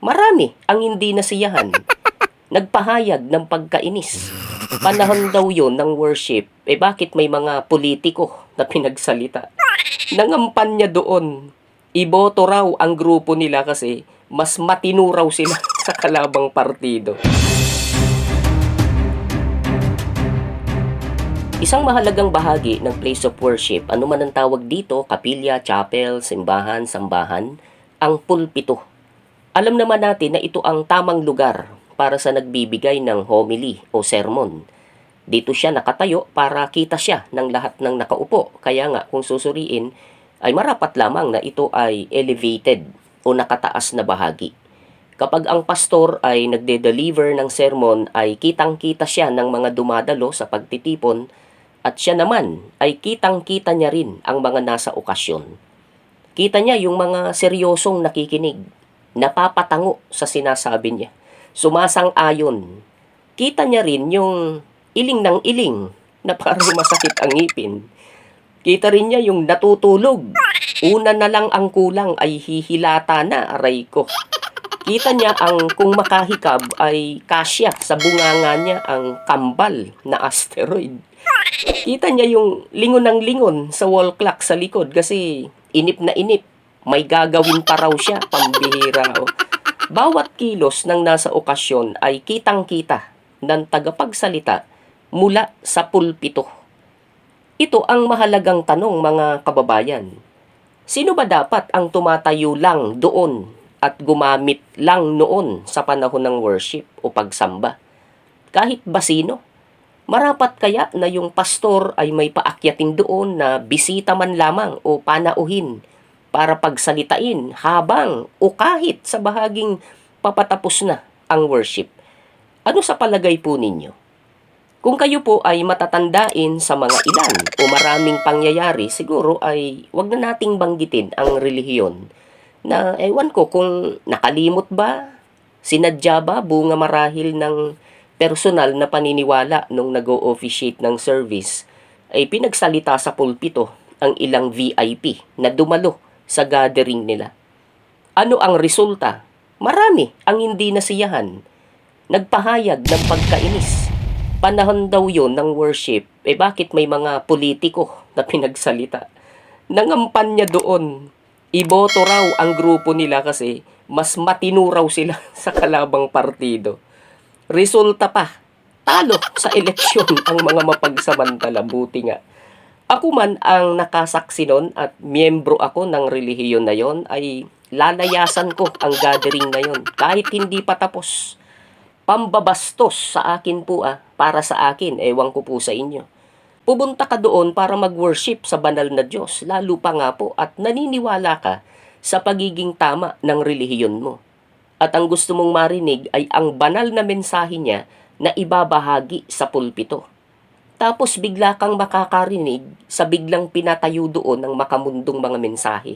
Marami ang hindi nasiyahan. Nagpahayag ng pagkainis. Panahon daw yon ng worship, bakit may mga politiko na pinagsalita? Nangampanya doon. Iboto raw ang grupo nila kasi mas matino raw sila sa kalabang partido. Isang mahalagang bahagi ng place of worship, ano man ang tawag dito, kapilya, chapel, simbahan, sambahan, ang pulpito. Alam naman natin na ito ang tamang lugar para sa nagbibigay ng homily o sermon. Dito siya nakatayo para kita siya ng lahat ng nakaupo. Kaya nga kung susuriin ay marapat lamang na ito ay elevated o nakataas na bahagi. Kapag ang pastor ay nagde-deliver ng sermon ay kitang-kita siya ng mga dumadalo sa pagtitipon at siya naman ay kitang-kita niya rin ang mga nasa okasyon. Kita niya yung mga seryosong nakikinig, napapatango sa sinasabi niya, sumasang-ayon. Kita niya rin yung iling ng iling na parang masakit ang ngipin. Kita rin niya yung natutulog. Una na lang ang kulang ay hihilata na, aray ko. Kita niya ang kung makahikab ay kasya sa bunganga niya ang kambal na asteroid. Kita niya yung lingon ng lingon sa wall clock sa likod kasi inip na inip. May gagawin pa raw siya, pambihira. Bawat kilos ng nasa okasyon ay kitang-kita ng tagapagsalita mula sa pulpito. Ito ang mahalagang tanong, mga kababayan. Sino ba dapat ang tumatayo lang doon at gumamit lang noon sa panahon ng worship o pagsamba? Kahit ba sino? Marapat kaya na yung pastor ay may paakyatin doon na bisita man lamang o panauhin para pagsalitain habang o kahit sa bahaging papatapos na ang worship? Ano sa palagay po ninyo? Kung kayo po ay matatandain sa mga ilan o maraming pangyayari, siguro ay wag na nating banggitin ang relihiyon na ewan ko kung nakalimot ba, sinadya ba, bunga marahil ng personal na paniniwala nung nag-o-officiate ng service, ay pinagsalita sa pulpito ang ilang VIP na dumalo sa gathering nila. Ano ang resulta? Marami ang hindi nasiyahan. Nagpahayag ng pagkainis. Panahon daw yon ng worship, bakit may mga politiko na pinagsalita? Nangampanya doon. Iboto raw ang grupo nila kasi mas matino raw sila sa kalabang partido. Resulta pa, talo sa eleksyon ang mga mapagsamantala. Buti nga. Ako man ang nakasaksi nun at miyembro ako ng relihiyon na yon, ay lalayasan ko ang gathering na yon kahit hindi pa tapos. Pambabastos sa akin po para sa akin, ewan ko po sa inyo. Pupunta ka doon para mag-worship sa banal na Diyos, lalo pa nga po at naniniwala ka sa pagiging tama ng relihiyon mo. At ang gusto mong marinig ay ang banal na mensahe niya na ibabahagi sa pulpito. Tapos bigla kang makakarinig sa biglang pinatayo doon ng makamundong mga mensahe.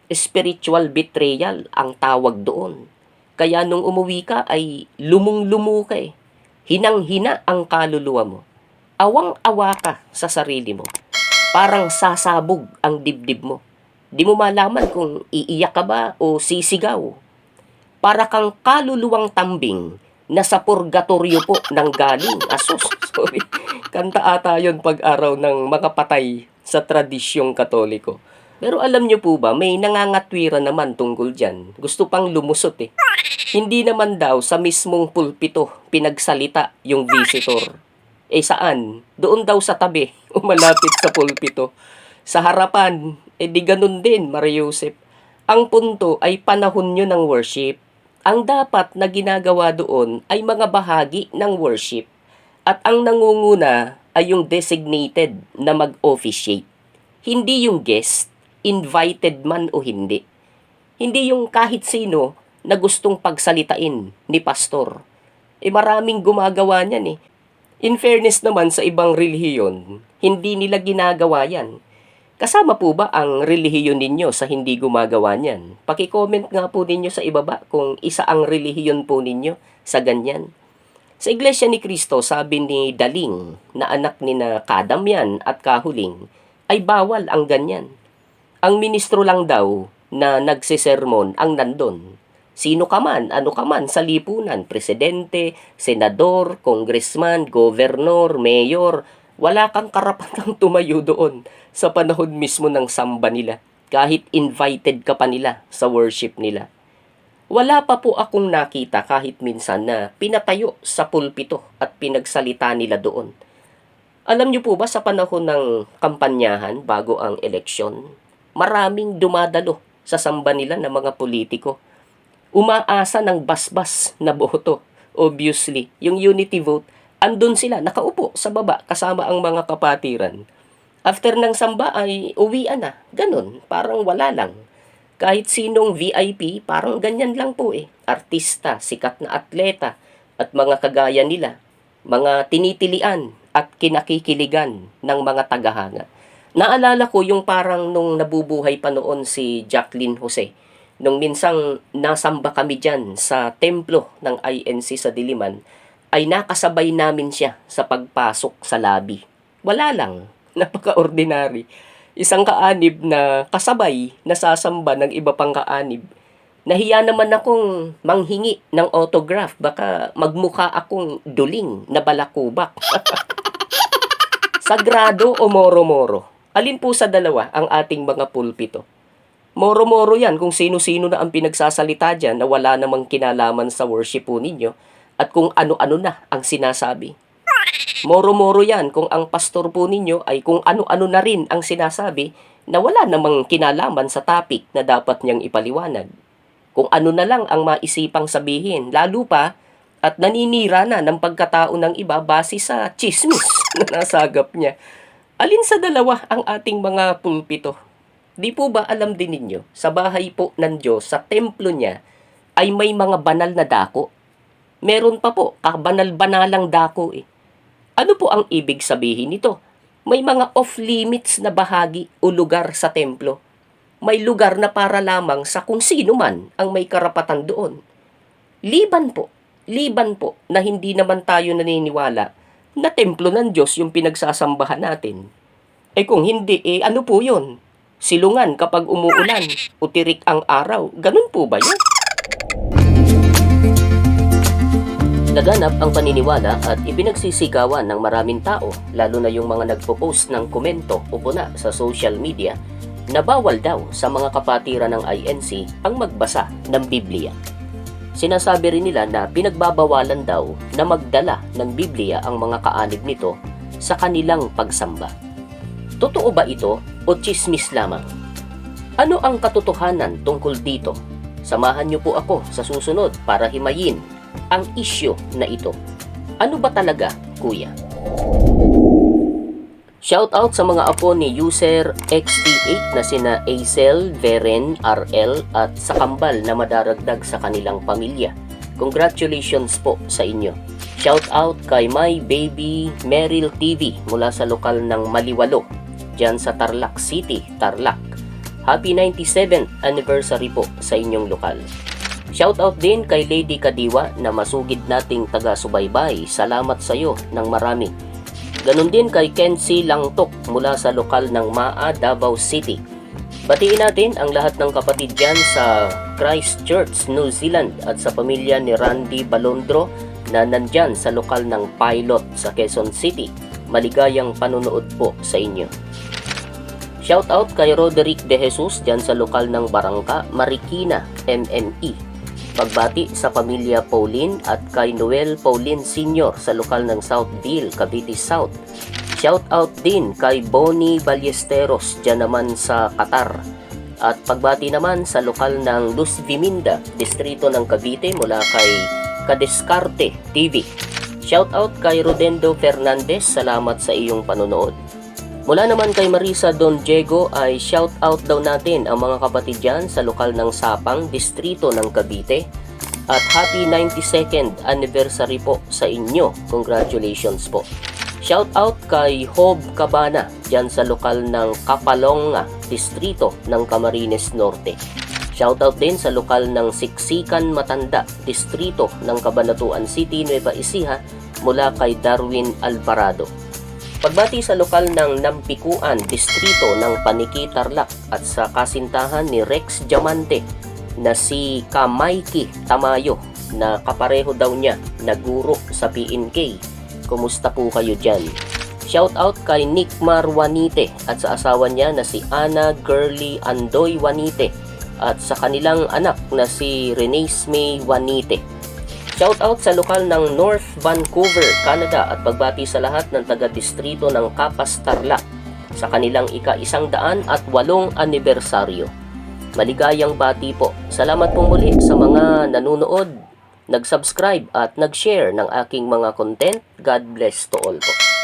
Spiritual betrayal ang tawag doon. Kaya nung umuwi ka ay lumung-lumu ka Hinang-hina ang kaluluwa mo. Awang-awa ka sa sarili mo. Parang sasabog ang dibdib mo. Di mo malaman kung iiyak ka ba o sisigaw. Para kang kaluluwang tambing na sa purgatorio po nang galing. Sorry. Kanta ata yun pag-araw ng mga patay sa tradisyong Katoliko. Pero alam nyo po ba, may nangangatwiran naman tungkol dyan. Gusto pang lumusot Hindi naman daw sa mismong pulpito pinagsalita yung visitor. Saan? Doon daw sa tabi, umalapit sa pulpito. Sa harapan, di ganun din, Mariusep. Ang punto ay panahon nyo ng worship. Ang dapat na ginagawa doon ay mga bahagi ng worship. At ang nangunguna ay yung designated na mag-officiate. Hindi yung guest, invited man o hindi. Hindi yung kahit sino na gustong pagsalitain ni pastor. Maraming gumagawa niyan In fairness naman sa ibang relihiyon, hindi nila ginagawa yan. Kasama po ba ang relihiyon ninyo sa hindi gumagawa niyan? Paki-comment nga po ninyo sa ibaba kung isa ang relihiyon po ninyo sa ganyan. Sa Iglesia ni Cristo, sabi ni Daling na anak ni na Kadamyan at Kahuling, ay bawal ang ganyan. Ang ministro lang daw na nagsisermon ang nandun. Sino ka man, ano ka man sa lipunan, presidente, senador, congressman, gobernador, mayor, wala kang karapatang tumayo doon sa panahon mismo ng samba nila. Kahit invited ka pa nila sa worship nila. Wala pa po akong nakita kahit minsan na pinatayo sa pulpito at pinagsalita nila doon. Alam niyo po ba sa panahon ng kampanyahan bago ang eleksyon, maraming dumadalo sa samba nila ng mga politiko. Umaasa ng basbas na boto. Obviously, yung unity vote, andun sila, nakaupo sa baba kasama ang mga kapatiran. After ng samba ay uwian na. Ganun, parang wala lang. Kahit sinong VIP, parang ganyan lang po eh. Artista, sikat na atleta, at mga kagaya nila. Mga tinitilian at kinakikiligan ng mga tagahanga. Naalala ko yung parang nung nabubuhay pa noon si Jacqueline Jose. Nung minsang nasamba kami dyan sa templo ng INC sa Diliman, ay nakasabay namin siya sa pagpasok sa lobby. Wala lang, napaka-ordinary. Isang kaanib na kasabay na sasamba ng iba pang kaanib. Nahiya naman akong manghingi ng autograph, baka magmukha akong duling na balakubak. Sagrado o moro-moro? Alin po sa dalawa ang ating mga pulpito? Moro-moro yan kung sino-sino na ang pinagsasalita dyan na wala namang kinalaman sa worship po ninyo at kung ano-ano na ang sinasabi. Moro-moro yan kung ang pastor po ninyo ay kung ano-ano na rin ang sinasabi na wala namang kinalaman sa topic na dapat niyang ipaliwanag. Kung ano na lang ang maisipang sabihin, lalo pa at naninira na ng pagkatao ng iba base sa chismis na nasagap niya. Alin sa dalawa ang ating mga pulpito? Di po ba alam din ninyo, sa bahay po ng Diyos, sa templo niya, ay may mga banal na dako? Meron pa po, banal-banalang dako eh. Ano po ang ibig sabihin nito? May mga off-limits na bahagi o lugar sa templo. May lugar na para lamang sa kung sino man ang may karapatan doon. Liban po na hindi naman tayo naniniwala na templo ng Diyos yung pinagsasambahan natin. Eh kung hindi, ano po yun? Silungan kapag umuulan, utirik ang araw. Ganun po ba yun? Naganap ang paniniwala at ipinagsisigawan ng maraming tao, lalo na yung mga nagpo-post ng komento o puna sa social media, na bawal daw sa mga kapatiran ng INC ang magbasa ng Biblia. Sinasabi rin nila na pinagbabawalan daw na magdala ng Biblia ang mga kaanib nito sa kanilang pagsamba. Totoo ba ito o chismis lamang? Ano ang katotohanan tungkol dito? Samahan niyo po ako sa susunod para himayin ang isyu na ito. Ano ba talaga, kuya? Shoutout sa mga apo ni user XT8 na sina Acel, Veren, RL at sa kambal na madaragdag sa kanilang pamilya. Congratulations po sa inyo. Shoutout kay My Baby Meryl TV mula sa lokal ng Maliwalo, dyan sa Tarlac City, Tarlac. Happy 97th anniversary po sa inyong lokal. Shoutout din kay Lady Kadiwa na masugid nating taga-subaybay. Salamat sa iyo ng marami. Ganon din kay Kenzie Langtok mula sa lokal ng Maa, Davao City. Batiin natin ang lahat ng kapatid dyan sa Christchurch, New Zealand at sa pamilya ni Randy Balondro na nandyan sa lokal ng Pilot sa Quezon City. Maligayang panunood po sa inyo. Shoutout kay Roderick De Jesus dyan sa lokal ng Barangka, Marikina, MME. Pagbati sa pamilya Pauline at kay Noel Pauline Sr. sa lokal ng Southville, Cavite South. Shoutout din kay Bonnie Ballesteros dyan naman sa Qatar. At pagbati naman sa lokal ng Luz Viminda, distrito ng Cavite mula kay Kadescarte TV. Shoutout kay Rodendo Fernandez, salamat sa iyong panonood. Mula naman kay Marisa Don Diego ay shoutout daw natin ang mga kapatid dyan sa lokal ng Sapang, distrito ng Cavite. At happy 92nd anniversary po sa inyo. Congratulations po. Shoutout kay Hob Cabana dyan sa lokal ng Kapalonga, distrito ng Camarines Norte. Shoutout din sa lokal ng Siksikan Matanda, distrito ng Cabanatuan City, Nueva Ecija mula kay Darwin Alvarado. Pagbati sa lokal ng Nampikuan, distrito ng Paniki, Tarlac at sa kasintahan ni Rex Diamante na si Kamaiki Tamayo na kapareho daw niya na guro sa PNK. Kumusta po kayo dyan? Shoutout kay Nickmar Juanite at sa asawa niya na si Ana Girly Andoy Juanite at sa kanilang anak na si Renace May Juanite. Shoutout sa lokal ng North Vancouver, Canada at pagbati sa lahat ng taga-distrito ng Capas Tarlac sa kanilang ika-108 anibersaryo. Maligayang bati po. Salamat po muli sa mga nanonood, nag-subscribe at nag-share ng aking mga content. God bless to all po.